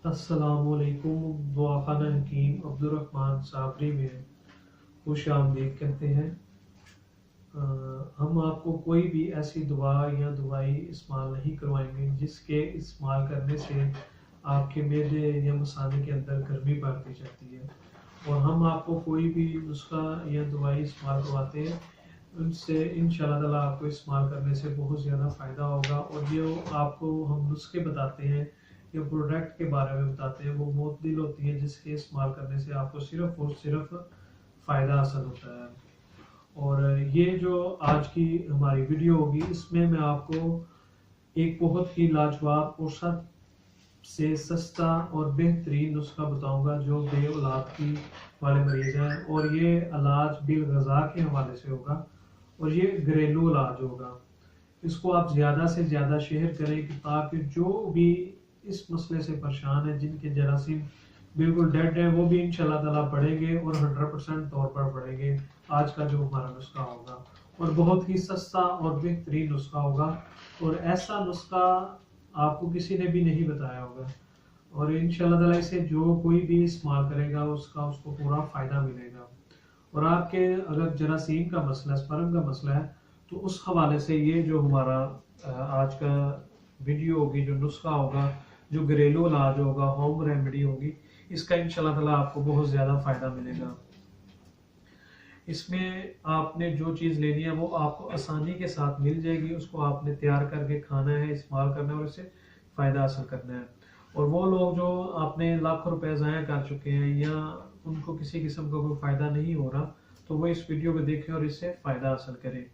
अस्सलामुअलैकुम। दुआखाना हकीम अब्दुर्रहमान साबरी में खुश आमदीद कहते हैं। हम आपको कोई भी ऐसी दवा या दवाई इस्तेमाल नहीं करवाएंगे जिसके इस्तेमाल करने से आपके मैदे या मसाने के अंदर गर्मी बढ़ती जाती है, और हम आपको कोई भी नुस्खा या दवाई इस्तेमाल करवाते हैं उनसे इंशाअल्लाह ताला आपको इस्तेमाल करने से बहुत ज़्यादा फ़ायदा होगा। और जो आपको हम नुस्खे बताते हैं या प्रोडक्ट के बारे में बताते हैं वो मुतदिल होती है, जिसके इस्तेमाल करने से आपको सिर्फ और सिर्फ फ़ायदा हासिल होता है। और ये जो आज की हमारी वीडियो होगी इसमें मैं आपको एक बहुत ही लाजवाब और सबसे सस्ता और बेहतरीन नुस्खा बताऊंगा जो बे औलाद की वाले मरीज हैं, और ये इलाज बिल गज़ा के हवाले से होगा और ये घरेलू इलाज होगा। इसको आप ज़्यादा से ज़्यादा शेयर करें कि ताकि जो भी इस मसले से परेशान है, जिनके जरासीम बिल्कुल डेड है, वो भी इंशाल्लाह ताला बढ़ेंगे और 100% तौर पर बढ़ेंगे। आज का जो हमारा नुस्खा होगा और बहुत ही सस्ता और बेहतरीन नुस्खा होगा, और ऐसा नुस्खा आपको किसी ने भी नहीं बताया होगा, और इंशाल्लाह ताला इसे जो कोई भी इस्तेमाल करेगा उसको पूरा फ़ायदा मिलेगा। और आपके अगर जरासीम का मसला, स्पर्म का मसला है, तो उस हवाले से ये जो हमारा आज का वीडियो होगी, जो नुस्खा होगा, जो घरेलू इलाज होगा, होम रेमेडी होगी, इसका इंशाल्लाह ताला आपको बहुत ज़्यादा फ़ायदा मिलेगा। इसमें आपने जो चीज़ लेनी है वो आपको आसानी के साथ मिल जाएगी। उसको आपने तैयार करके खाना है, इस्तेमाल करना है और इससे फ़ायदा हासिल करना है। और वो लोग जो आपने लाखों रुपए ज़ाया कर चुके हैं या उनको किसी किस्म का कोई फ़ायदा नहीं हो रहा, तो वो इस वीडियो को देखें और इससे फ़ायदा हासिल करें।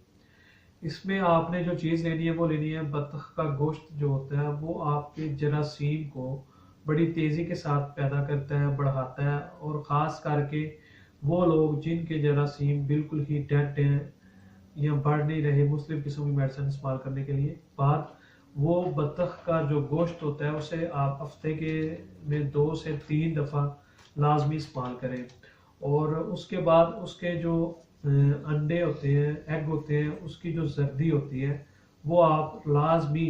इसमें आपने जो चीज़ लेनी है वो लेनी है बतख का गोश्त। जो होता है वो आपके जरासीम को बड़ी तेज़ी के साथ पैदा करता है, बढ़ाता है, और ख़ास करके वो लोग जिनके जरासीम बिल्कुल ही डेड हैं या बढ़ नहीं रहे, मुस्लिम किस्म की मेडिसिन इस्तेमाल करने के लिए बाद, वो बतख का जो गोश्त होता है उसे आप हफ्ते के में 2 से 3 दफ़ा लाजमी इस्तेमाल करें। और उसके बाद उसके जो अंडे होते हैं, एग होते हैं, उसकी जो जर्दी होती है वो आप लाजमी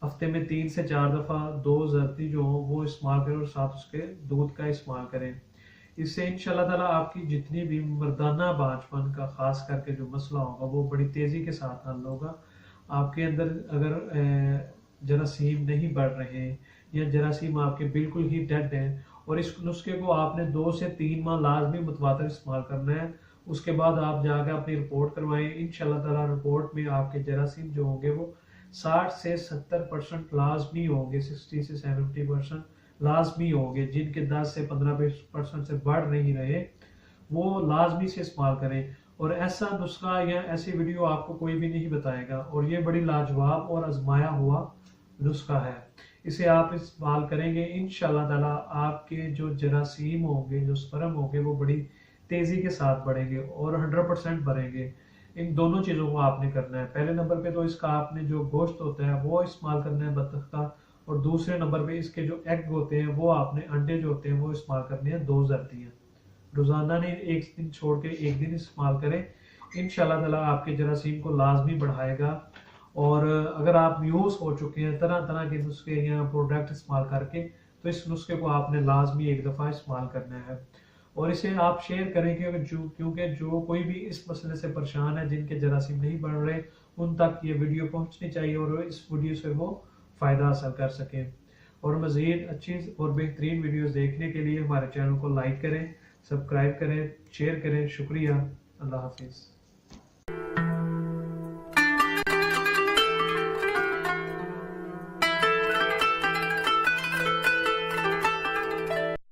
हफ्ते में 3 से 4 दफ़ा 2 जर्दी जो हो वो इस्तेमाल करें, और साथ उसके दूध का इस्तेमाल करें। इससे इंशाल्लाह ताला आपकी जितनी भी मर्दाना बांझपन का खास करके जो मसला होगा वो बड़ी तेज़ी के साथ हल होगा। आपके अंदर अगर जरासीम नहीं बढ़ रहे हैं या जरासीम आपके बिल्कुल ही डेड हैं, और इस नुस्खे को आपने 2 से 3 माह लाजमी मुतवातिर इस्तेमाल करना है। उसके बाद आप जाकर अपनी रिपोर्ट करवाएं। इंशाल्लाह ताला रिपोर्ट में आपके जरासीम जो होंगे वो 60 से 70% लाजमी होंगे, 60 से 70% लाजमी होंगे। जिनके 10 से 15% से बढ़ नहीं रहे वो लाजमी से इस्तेमाल करें। और ऐसा नुस्खा या ऐसी वीडियो आपको कोई भी नहीं बताएगा, और ये बड़ी लाजवाब और आजमाया हुआ नुस्खा है। इसे आप इस्तेमाल करेंगे इंशाल्लाह ताला आपके जो जरासीम होंगे, जो स्पर्म होंगे, वो बड़ी तेज़ी के साथ बढ़ेंगे और 100% बढ़ेंगे। इन दोनों चीज़ों को आपने करना है। पहले नंबर पे तो इसका आपने जो गोश्त होता है वो इस्तेमाल करना है बतख का, और दूसरे नंबर पे इसके जो एग होते हैं वो आपने, अंडे जो होते हैं वो इस्तेमाल करने हैं 2 जर्दियाँ। रोज़ाना नहीं, एक दिन छोड़ के एक दिन इस्तेमाल करें। इंशाल्लाह ताला आपके जरासीम को लाजमी बढ़ाएगा। और अगर आप म्यूज़ हो चुके हैं तरह तरह के नुस्खे या प्रोडक्ट इस्तेमाल करके, तो इस नुस्खे को आपने लाजमी एक दफ़ा इस्तेमाल करना है। और इसे आप शेयर करें क्योंकि जो कोई भी इस मसले से परेशान है, जिनके जरासीम नहीं बढ़ रहे, उन तक ये वीडियो पहुंचनी चाहिए और इस वीडियो से वो फ़ायदा हासिल कर सकें। और मज़ीद अच्छी और बेहतरीन वीडियोस देखने के लिए हमारे चैनल को लाइक करें, सब्सक्राइब करें, शेयर करें। शुक्रिया। अल्लाह हाफिज़।